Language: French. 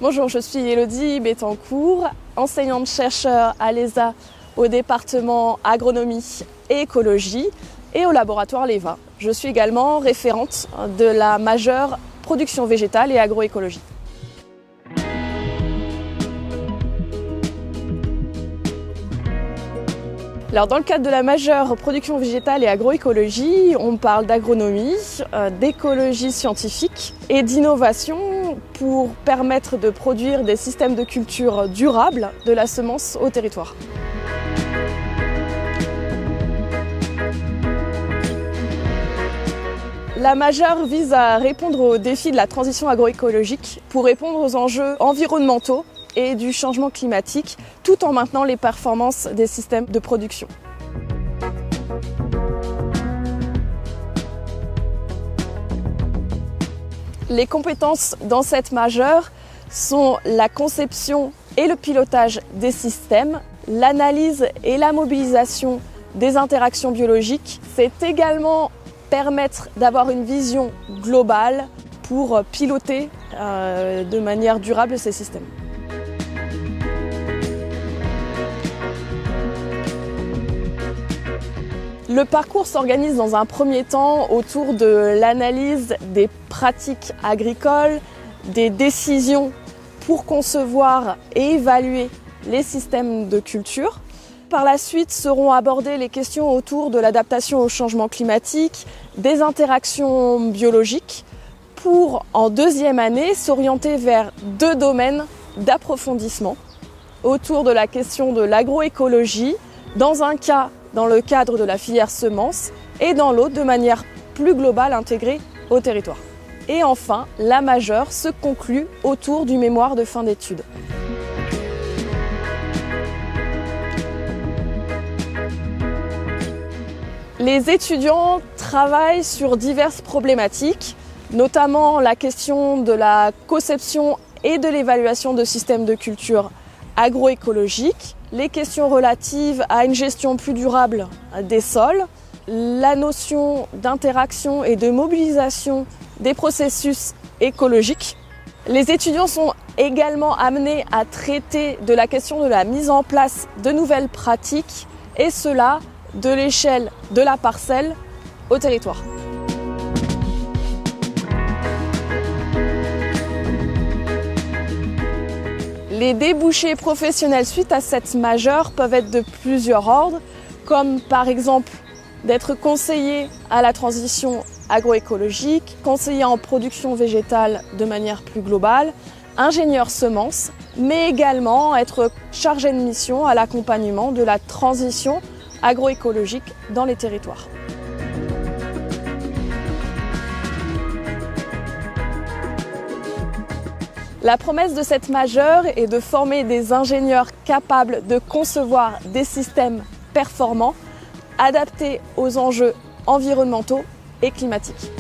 Bonjour, je suis Élodie Bettencourt, enseignante-chercheur à l'ESA au département agronomie et écologie et au laboratoire LEVA. Je suis également référente de la majeure production végétale et agroécologie. Alors, dans le cadre de la majeure production végétale et agroécologie, on parle d'agronomie, d'écologie scientifique et d'innovation pour permettre de produire des systèmes de culture durables de la semence au territoire. La majeure vise à répondre aux défis de la transition agroécologique pour répondre aux enjeux environnementaux et du changement climatique, tout en maintenant les performances des systèmes de production. Les compétences dans cette majeure sont la conception et le pilotage des systèmes, l'analyse et la mobilisation des interactions biologiques. C'est également permettre d'avoir une vision globale pour piloter de manière durable ces systèmes. Le parcours s'organise dans un premier temps autour de l'analyse des pratiques agricoles, des décisions pour concevoir et évaluer les systèmes de culture. Par la suite seront abordées les questions autour de l'adaptation au changement climatique, des interactions biologiques, pour en deuxième année s'orienter vers deux domaines d'approfondissement autour de la question de l'agroécologie, dans un cas dans le cadre de la filière semences et dans l'autre de manière plus globale intégrée au territoire. Et enfin, la majeure se conclut autour du mémoire de fin d'études. Les étudiants travaillent sur diverses problématiques, notamment la question de la conception et de l'évaluation de systèmes de culture agroécologiques, les questions relatives à une gestion plus durable des sols, la notion d'interaction et de mobilisation des processus écologiques. Les étudiants sont également amenés à traiter de la question de la mise en place de nouvelles pratiques, et cela de l'échelle de la parcelle au territoire. Les débouchés professionnels suite à cette majeure peuvent être de plusieurs ordres, comme par exemple d'être conseiller à la transition agroécologique, conseiller en production végétale de manière plus globale, ingénieur semences, mais également être chargé de mission à l'accompagnement de la transition agroécologique dans les territoires. La promesse de cette majeure est de former des ingénieurs capables de concevoir des systèmes performants, adaptés aux enjeux environnementaux et climatiques.